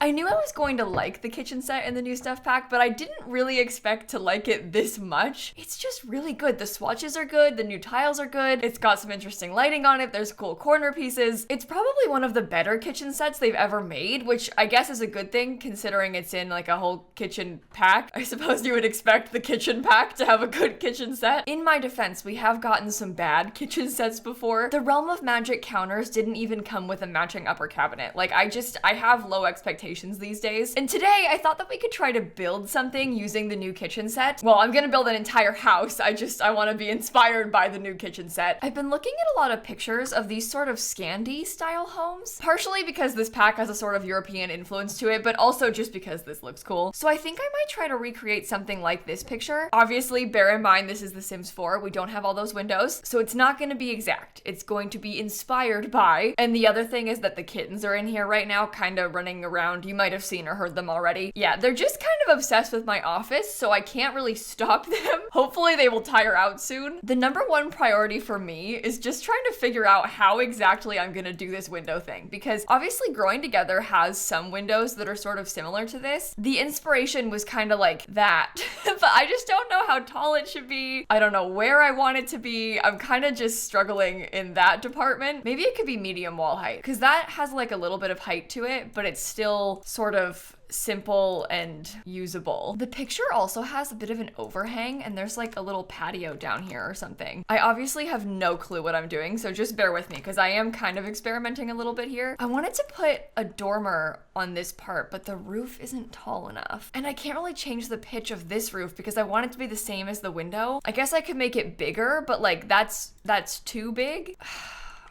I knew I was going to like the kitchen set in the new stuff pack, but I didn't really expect to like it this much. It's just really good. The swatches are good. The new tiles are good. It's got some interesting lighting on it. There's cool corner pieces. It's probably one of the better kitchen sets they've ever made, which I guess is a good thing considering it's in like a whole kitchen pack. I suppose you would expect the kitchen pack to have a good kitchen set. In my defense, we have gotten some bad kitchen sets before. The Realm of Magic counters didn't even come with a matching upper cabinet. Like I have low expectations these days. And today I thought that we could try to build something using the new kitchen set. Well, I'm gonna build an entire house. I want to be inspired by the new kitchen set. I've been looking at a lot of pictures of these sort of Scandi style homes, partially because this pack has a sort of European influence to it, but also just because this looks cool. So I think I might try to recreate something like this picture. Obviously, bear in mind this is The Sims 4. We don't have all those windows, so it's not going to be exact. It's going to be inspired by. And the other thing is that the kittens are in here right now, kind of running around. You might have seen or heard them already. Yeah, they're just kind of obsessed with my office, so I can't really stop them. Hopefully they will tire out soon. The number one priority for me is just trying to figure out how exactly I'm gonna do this window thing, because obviously Growing Together has some windows that are sort of similar to this. The inspiration was kind of like that, but I just don't know how tall it should be. I don't know where I want it to be. I'm kind of just struggling in that department. Maybe it could be medium wall height, because that has like a little bit of height to it, but it's still sort of simple and usable. The picture also has a bit of an overhang and there's like a little patio down here or something. I obviously have no clue what I'm doing, so just bear with me because I am kind of experimenting a little bit here. I wanted to put a dormer on this part, but the roof isn't tall enough. And I can't really change the pitch of this roof because I want it to be the same as the window. I guess I could make it bigger, but like that's too big.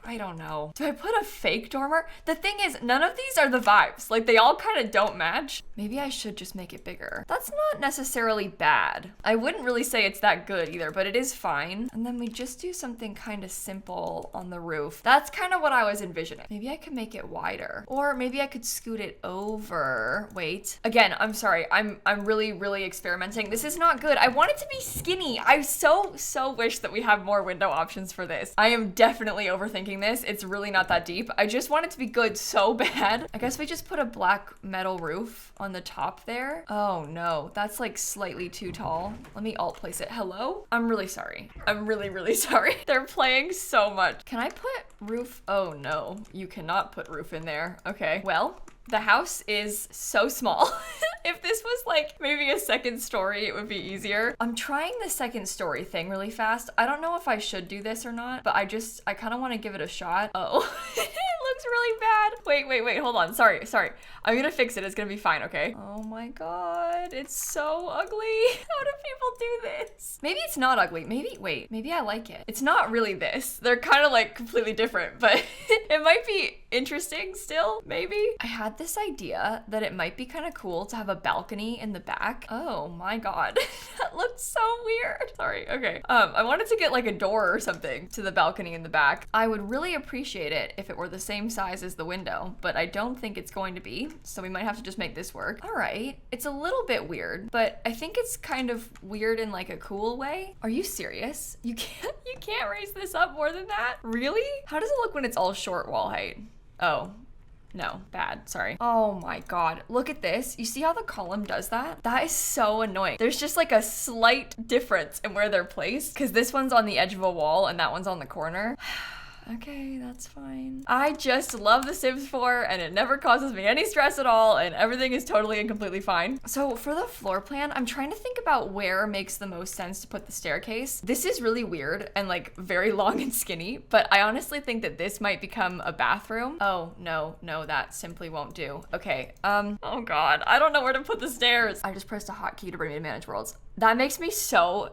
I don't know. Do I put a fake dormer? The thing is, none of these are the vibes. Like, they all kind of don't match. Maybe I should just make it bigger. That's not necessarily bad. I wouldn't really say it's that good either, but it is fine. And then we just do something kind of simple on the roof. That's kind of what I was envisioning. Maybe I could make it wider. Or maybe I could scoot it over. Wait. Again, I'm sorry. I'm really, really experimenting. This is not good. I want it to be skinny. I so wish that we have more window options for this. I am definitely overthinking this. It's really not that deep. I just want it to be good so bad. I guess we just put a black metal roof on the top there. Oh no, that's like slightly too tall. Let me alt place it. Hello? I'm really sorry. I'm really, really sorry. They're playing so much. Can I put roof? Oh no, you cannot put roof in there. Okay, well, the house is so small. If this was like maybe a second story, it would be easier. I'm trying the second story thing really fast. I don't know if I should do this or not, but I kind of want to give it a shot. Oh, it looks really bad. Wait, hold on. Sorry. I'm gonna fix it. It's gonna be fine, okay? Oh my God, it's so ugly. How do people do this? Maybe it's not ugly. Maybe I like it. It's not really this. They're kind of like completely different, but it might be interesting still, maybe. I had this idea that it might be kind of cool to have a balcony in the back. Oh my God, that looks so weird. Sorry, okay. I wanted to get like a door or something to the balcony in the back. I would really appreciate it if it were the same size as the window, but I don't think it's going to be, so we might have to just make this work. All right, it's a little bit weird, but I think it's kind of weird in like a cool way. Are you serious? You can't raise this up more than that? Really? How does it look when it's all short wall height? Oh, no, bad, sorry. Oh my God, look at this. You see how the column does that? That is so annoying. There's just like a slight difference in where they're placed because this one's on the edge of a wall and that one's on the corner. Okay, that's fine. I just love The Sims 4 and it never causes me any stress at all and everything is totally and completely fine. So for the floor plan, I'm trying to think about where makes the most sense to put the staircase. This is really weird and like very long and skinny, but I honestly think that this might become a bathroom. Oh, no, that simply won't do. Okay, oh God, I don't know where to put the stairs. I just pressed a hotkey to bring me to Manage Worlds. That makes me so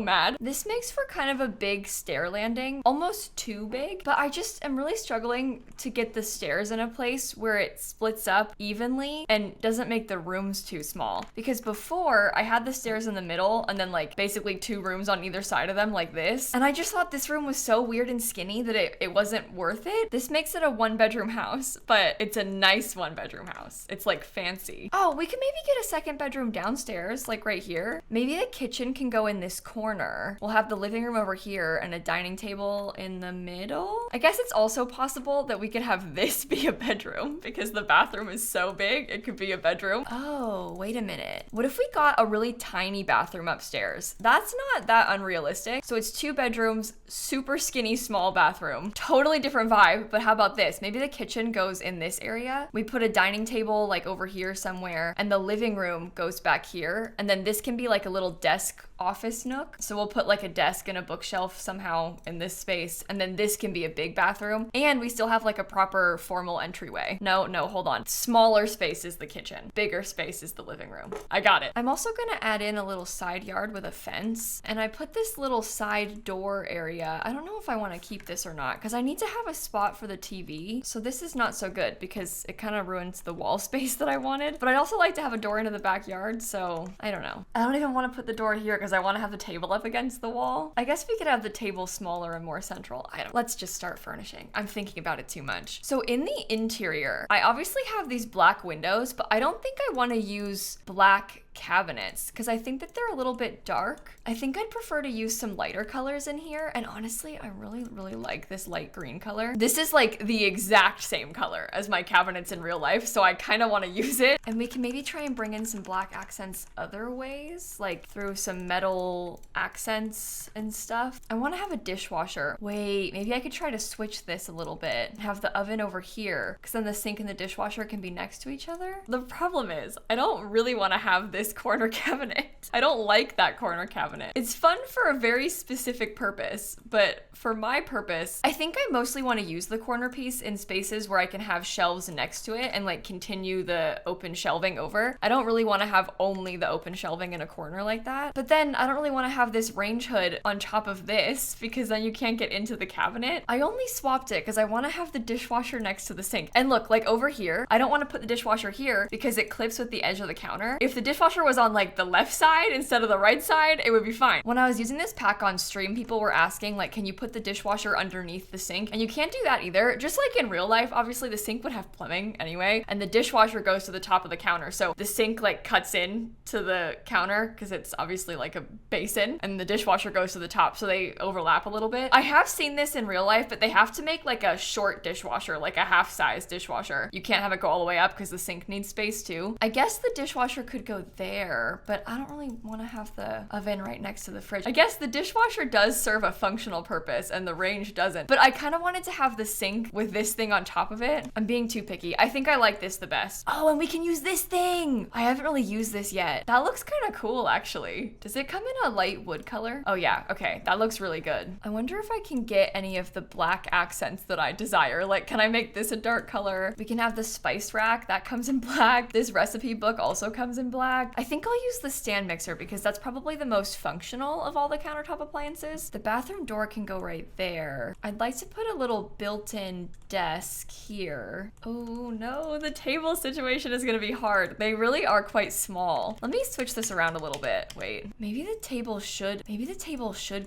mad. This makes for kind of a big stair landing, almost too big, but I just am really struggling to get the stairs in a place where it splits up evenly and doesn't make the rooms too small. Because before I had the stairs in the middle and then like basically 2 rooms on either side of them like this. And I just thought this room was so weird and skinny that it wasn't worth it. This makes it a 1-bedroom house, but it's a nice 1-bedroom house. It's like fancy. Oh, we could maybe get a 2nd bedroom downstairs, like right here. Maybe the kitchen can go in this corner. We'll have the living room over here and a dining table in the middle. middle. I guess it's also possible that we could have this be a bedroom because the bathroom is so big, it could be a bedroom. Oh, wait a minute. What if we got a really tiny bathroom upstairs? That's not that unrealistic. So it's 2 bedrooms, super skinny, small bathroom. Totally different vibe, but how about this? Maybe the kitchen goes in this area. We put a dining table like over here somewhere, and the living room goes back here. And then this can be like a little desk office nook. So we'll put like a desk and a bookshelf somehow in this space. And then this can be a big bathroom. And we still have like a proper formal entryway. No, hold on. Smaller space is the kitchen. Bigger space is the living room. I got it. I'm also gonna add in a little side yard with a fence. And I put this little side door area. I don't know if I want to keep this or not because I need to have a spot for the TV. So this is not so good because it kind of ruins the wall space that I wanted. But I'd also like to have a door into the backyard. So I don't know. I don't even want to put the door here because I want to have the table up against the wall. I guess we could have the table smaller and more central. Let's just start furnishing. I'm thinking about it too much. So in the interior, I obviously have these black windows, but I don't think I want to use black cabinets because I think that they're a little bit dark. I think I'd prefer to use some lighter colors in here. And honestly, I really like this light green color. This is like the exact same color as my cabinets in real life, so I kind of want to use it. And we can maybe try and bring in some black accents other ways, like through some metal accents and stuff. I want to have a dishwasher. Wait, maybe I could try to switch this a little bit and have the oven over here because then the sink and the dishwasher can be next to each other. The problem is I don't really want to have this corner cabinet. I don't like that corner cabinet. It's fun for a very specific purpose, but for my purpose, I think I mostly want to use the corner piece in spaces where I can have shelves next to it and like continue the open shelving over. I don't really want to have only the open shelving in a corner like that. But then I don't really want to have this range hood on top of this because then you can't get into the cabinet. I only swapped it because I want to have the dishwasher next to the sink. And look, like over here, I don't want to put the dishwasher here because it clips with the edge of the counter. If the dishwasher was on like the left side instead of the right side, it would be fine. When I was using this pack on stream, people were asking like, can you put the dishwasher underneath the sink? And you can't do that either. Just like in real life, obviously the sink would have plumbing anyway, and the dishwasher goes to the top of the counter. So the sink like cuts in to the counter because it's obviously like a basin, and the dishwasher goes to the top, so they overlap a little bit. I have seen this in real life, but they have to make like a short dishwasher, like a half-size dishwasher. You can't have it go all the way up because the sink needs space too. I guess the dishwasher could go there, but I don't really want to have the oven right next to the fridge. I guess the dishwasher does serve a functional purpose and the range doesn't, but I kind of wanted to have the sink with this thing on top of it. I'm being too picky. I think I like this the best. Oh, and we can use this thing. I haven't really used this yet. That looks kind of cool actually. Does it come in a light wood color? Oh yeah, okay, that looks really good. I wonder if I can get any of the black accents that I desire. Like, can I make this a dark color? We can have the spice rack, that comes in black. This recipe book also comes in black. I think I'll use the stand mixer because that's probably the most functional of all the countertop appliances. The bathroom door can go right there. I'd like to put a little built-in desk here. Oh no, the table situation is gonna be hard. They really are quite small. Let me switch this around a little bit. Wait, maybe the table should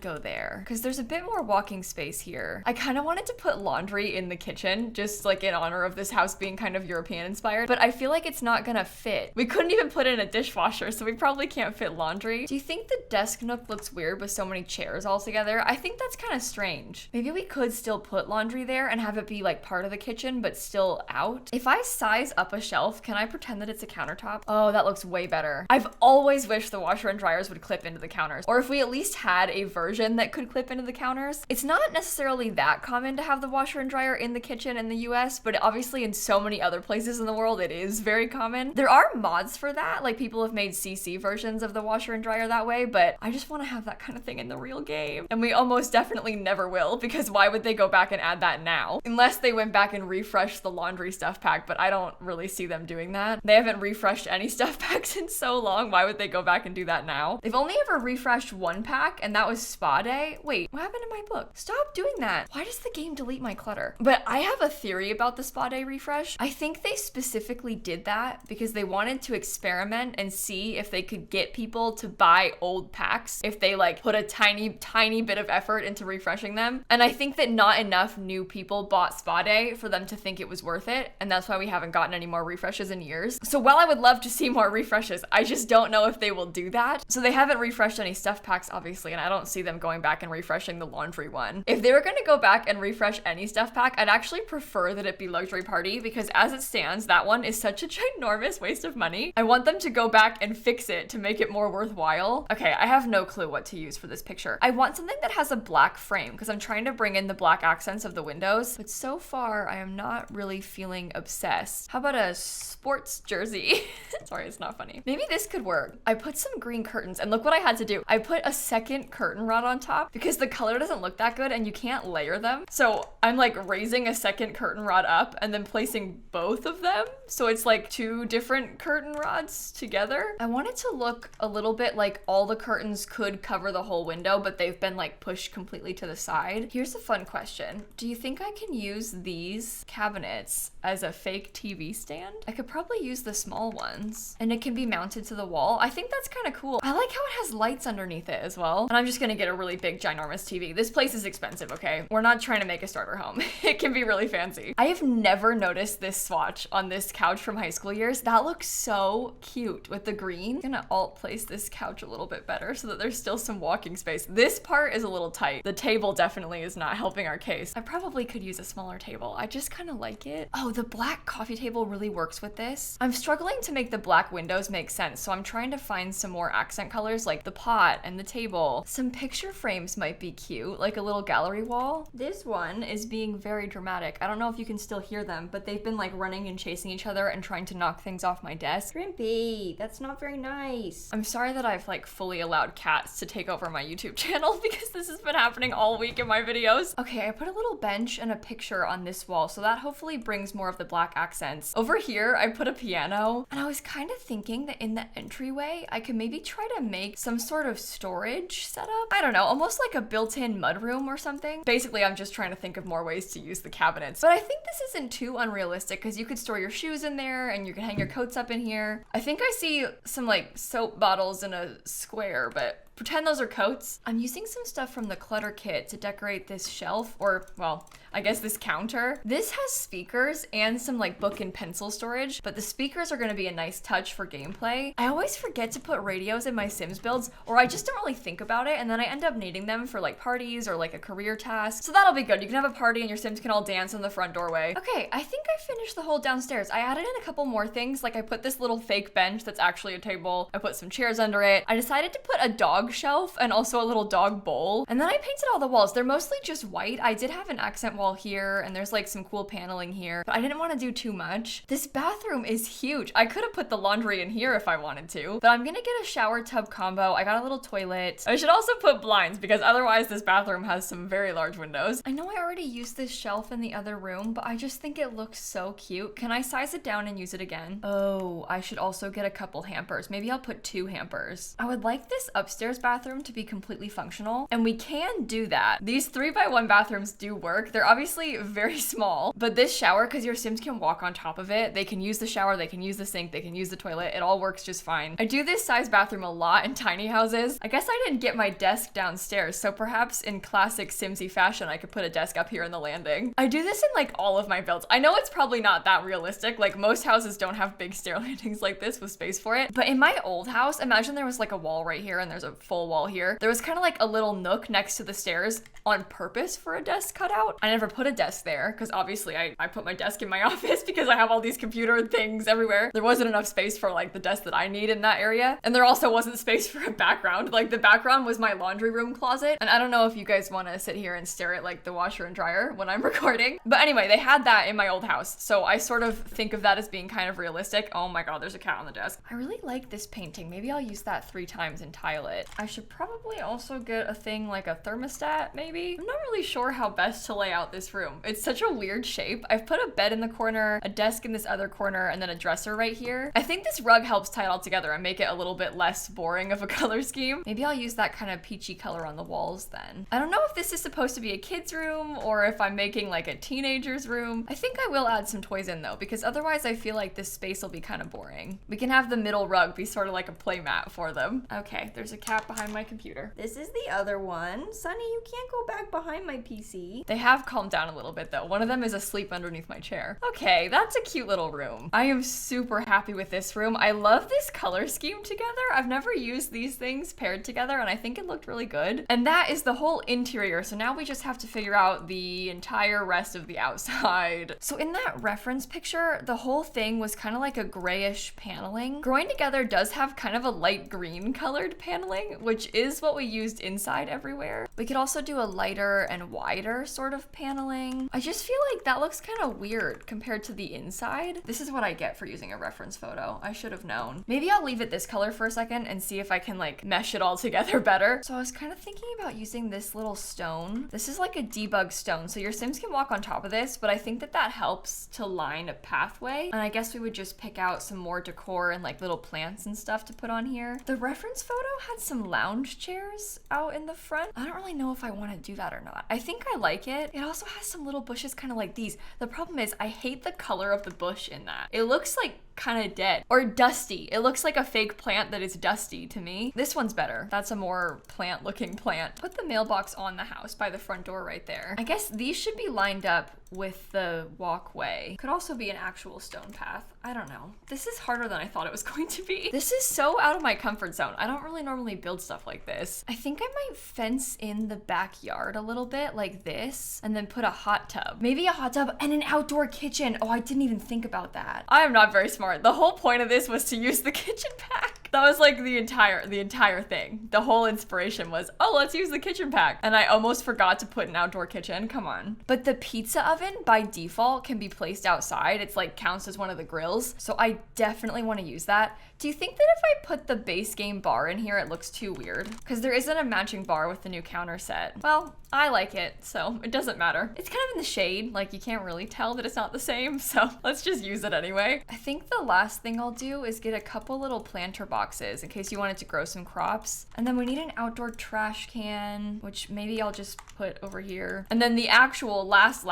go there because there's a bit more walking space here. I kind of wanted to put laundry in the kitchen just like in honor of this house being kind of European inspired, but I feel like it's not gonna fit. We couldn't even put in a dishwasher, so we probably can't fit laundry. Do you think the desk nook looks weird with so many chairs all together? I think that's kind of strange. Maybe we could still put laundry there and have it be like part of the kitchen but still out. If I size up a shelf, can I pretend that it's a countertop? Oh, that looks way better. I've always wished the washer and dryers would clip into the counters, or if we at least had a version that could clip into the counters. It's not necessarily that common to have the washer and dryer in the kitchen in the US, but obviously in so many other places in the world it is very common. There are mods for that, like people have made CC versions of the washer and dryer that way, but I just want to have that kind of thing in the real game. And we almost definitely never will, because why would they go back and add that now? Unless they went back and refreshed the laundry stuff pack, but I don't really see them doing that. They haven't refreshed any stuff packs in so long. Why would they go back and do that now? They've only ever refreshed one pack, and that was Spa Day. Wait, what happened to my book? Stop doing that. Why does the game delete my clutter? But I have a theory about the Spa Day refresh. I think they specifically did that because they wanted to experiment and and see if they could get people to buy old packs if they like put a tiny bit of effort into refreshing them. And I think that not enough new people bought Spa Day for them to think it was worth it, and that's why we haven't gotten any more refreshes in years. So while I would love to see more refreshes, I just don't know if they will do that. So they haven't refreshed any stuff packs, obviously, and I don't see them going back and refreshing the laundry one. If they were going to go back and refresh any stuff pack, I'd actually prefer that it be Luxury Party, because as it stands, that one is such a ginormous waste of money. I want them to go back and fix it to make it more worthwhile. Okay, I have no clue what to use for this picture. I want something that has a black frame because I'm trying to bring in the black accents of the windows, but so far I am not really feeling obsessed. How about a sports jersey? Sorry, it's not funny. Maybe this could work. I put some green curtains, and look what I had to do. I put a second curtain rod on top because the color doesn't look that good and you can't layer them. So I'm like raising a second curtain rod up and then placing both of them. So it's like two different curtain rods together. I want it to look a little bit like all the curtains could cover the whole window, but they've been like pushed completely to the side. Here's a fun question. Do you think I can use these cabinets as a fake TV stand? I could probably use the small ones and it can be mounted to the wall. I think that's kind of cool. I like how it has lights underneath it as well. And I'm just gonna get a really big ginormous TV. This place is expensive, okay? We're not trying to make a starter home. It can be really fancy. I have never noticed this swatch on this couch from high school years. That looks so cute with the green. I'm gonna alt place this couch a little bit better so that there's still some walking space. This part is a little tight. The table definitely is not helping our case. I probably could use a smaller table. I just kind of like it. Oh, the black coffee table really works with this. I'm struggling to make the black windows make sense, so I'm trying to find some more accent colors like the pot and the table. Some picture frames might be cute, like a little gallery wall. This one is being very dramatic. I don't know if you can still hear them, but they've been like running and chasing each other and trying to knock things off my desk. Grimpy, that's not very nice. I'm sorry that I've like fully allowed cats to take over my YouTube channel because this has been happening all week in my videos. Okay, I put a little bench and a picture on this wall, so that hopefully brings more of the black accents. Over here, I put a piano, and I was kind of thinking that in the entryway, I could maybe try to make some sort of storage setup. I don't know, almost like a built-in mudroom or something. Basically, I'm just trying to think of more ways to use the cabinets. But I think this isn't too unrealistic because you could store your shoes in there and you can hang your coats up in here. I think I see some like soap bottles in a square, but pretend those are coats. I'm using some stuff from the clutter kit to decorate this shelf, or well, I guess this counter. This has speakers and some like book and pencil storage, but the speakers are gonna be a nice touch for gameplay. I always forget to put radios in my Sims builds, or I just don't really think about it, and then I end up needing them for like parties or like a career task. So that'll be good. You can have a party and your Sims can all dance in the front doorway. Okay, I think I finished the whole downstairs. I added in a couple more things, like I put this little fake bench that's actually a table. I put some chairs under it. I decided to put a dog shelf and also a little dog bowl. And then I painted all the walls. They're mostly just white. I did have an accent wall here and there's like some cool paneling here, but I didn't want to do too much. This bathroom is huge. I could have put the laundry in here if I wanted to, but I'm gonna get a shower tub combo. I got a little toilet. I should also put blinds because otherwise this bathroom has some very large windows. I know I already used this shelf in the other room, but I just think it looks so cute. Can I size it down and use it again? Oh, I should also get a couple hampers. Maybe I'll put 2 hampers. I would like this upstairs bathroom to be completely functional, and we can do that. These 3x1 bathrooms do work. They're obviously very small, but this shower, because your Sims can walk on top of it, they can use the shower, they can use the sink, they can use the toilet. It all works just fine. I do this size bathroom a lot in tiny houses. I guess I didn't get my desk downstairs, so perhaps in classic Simsy fashion, I could put a desk up here in the landing. I do this in like all of my builds. I know it's probably not that realistic. Like most houses don't have big stair landings like this with space for it, but in my old house, imagine there was like a wall right here and there's a full wall here. There was kind of like a little nook next to the stairs on purpose for a desk cutout. I never put a desk there because obviously I put my desk in my office because I have all these computer things everywhere. There wasn't enough space for like the desk that I need in that area. And there also wasn't space for a background. Like the background was my laundry room closet. And I don't know if you guys want to sit here and stare at like the washer and dryer when I'm recording. But anyway, they had that in my old house. So I sort of think of that as being kind of realistic. Oh my God, there's a cat on the desk. I really like this painting. Maybe I'll use that 3 times and tile it. I should probably also get a thing like a thermostat, maybe? I'm not really sure how best to lay out this room. It's such a weird shape. I've put a bed in the corner, a desk in this other corner, and then a dresser right here. I think this rug helps tie it all together and make it a little bit less boring of a color scheme. Maybe I'll use that kind of peachy color on the walls then. I don't know if this is supposed to be a kid's room or if I'm making like a teenager's room. I think I will add some toys in though, because otherwise I feel like this space will be kind of boring. We can have the middle rug be sort of like a play mat for them. Okay, there's a cat behind my computer. This is the other one. Sunny, you can't go back behind my PC. They have calmed down a little bit though. One of them is asleep underneath my chair. Okay, that's a cute little room. I am super happy with this room. I love this color scheme together. I've never used these things paired together and I think it looked really good. And that is the whole interior. So now we just have to figure out the entire rest of the outside. So in that reference picture, the whole thing was kind of like a grayish paneling. Growing Together does have kind of a light green colored paneling, which is what we used inside everywhere. We could also do a lighter and wider sort of paneling. I just feel like that looks kind of weird compared to the inside. This is what I get for using a reference photo. I should have known. Maybe I'll leave it this color for a second and see if I can like mesh it all together better. So I was kind of thinking about using this little stone. This is like a debug stone. So your Sims can walk on top of this, but I think that that helps to line a pathway. And I guess we would just pick out some more decor and like little plants and stuff to put on here. The reference photo had some lounge chairs out in the front. I don't really know if I want to do that or not. I think I like it. It also has some little bushes kind of like these. The problem is I hate the color of the bush in that. It looks like kind of dead or dusty. It looks like a fake plant that is dusty to me. This one's better. That's a more plant looking plant. Put the mailbox on the house by the front door right there. I guess these should be lined up with the walkway. Could also be an actual stone path. I don't know. This is harder than I thought it was going to be. This is so out of my comfort zone. I don't really normally build stuff like this. I think I might fence in the backyard a little bit like this and then put a hot tub. Maybe a hot tub and an outdoor kitchen. Oh, I didn't even think about that. I am not very smart. The whole point of this was to use the kitchen pack. That was like the entire thing. The whole inspiration was, oh, let's use the kitchen pack. And I almost forgot to put an outdoor kitchen. Come on. But the pizza oven by default can be placed outside. It's like counts as one of the grills. So I definitely want to use that. Do you think that if I put the base game bar in here, it looks too weird? Because there isn't a matching bar with the new counter set. Well, I like it, so it doesn't matter. It's kind of in the shade, like you can't really tell that it's not the same, so let's just use it anyway. I think the last thing I'll do is get a couple little planter boxes in case you wanted to grow some crops. And then we need an outdoor trash can, which maybe I'll just put over here. And then the actual last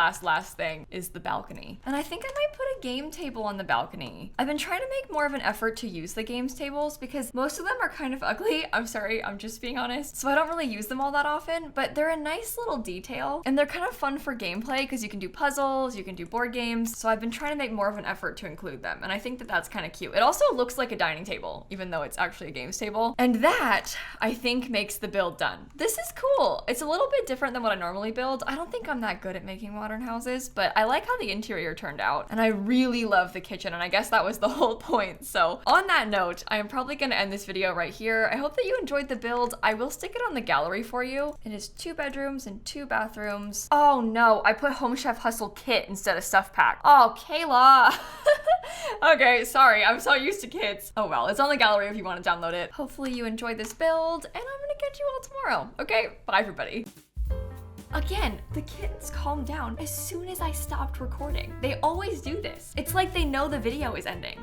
thing is the balcony. And I think I might put a game table on the balcony. I've been trying to make more of an effort to use the games tables because most of them are kind of ugly. I'm sorry, I'm just being honest. So I don't really use them all that often, but they're a nice little detail and they're kind of fun for gameplay because you can do puzzles, you can do board games. So I've been trying to make more of an effort to include them. And I think that that's kind of cute. It also looks like a dining table, even though it's actually a games table. And that I think makes the build done. This is cool. It's a little bit different than what I normally build. I don't think I'm that good at making modern houses, but I like how the interior turned out. And I really love the kitchen. And I guess that was the whole point. So on that note, I am probably going to end this video right here. I hope that you enjoyed the build. I will stick it on the gallery for you. It is 2 bedrooms and 2 bathrooms. Oh no, I put Home Chef Hustle kit instead of stuff pack. Oh, Kayla. Okay, sorry, I'm so used to kits. Oh well, it's on the gallery if you want to download it. Hopefully you enjoyed this build, and I'm gonna catch you all tomorrow. Okay, bye everybody. Again, the kittens calmed down as soon as I stopped recording. They always do this. It's like they know the video is ending.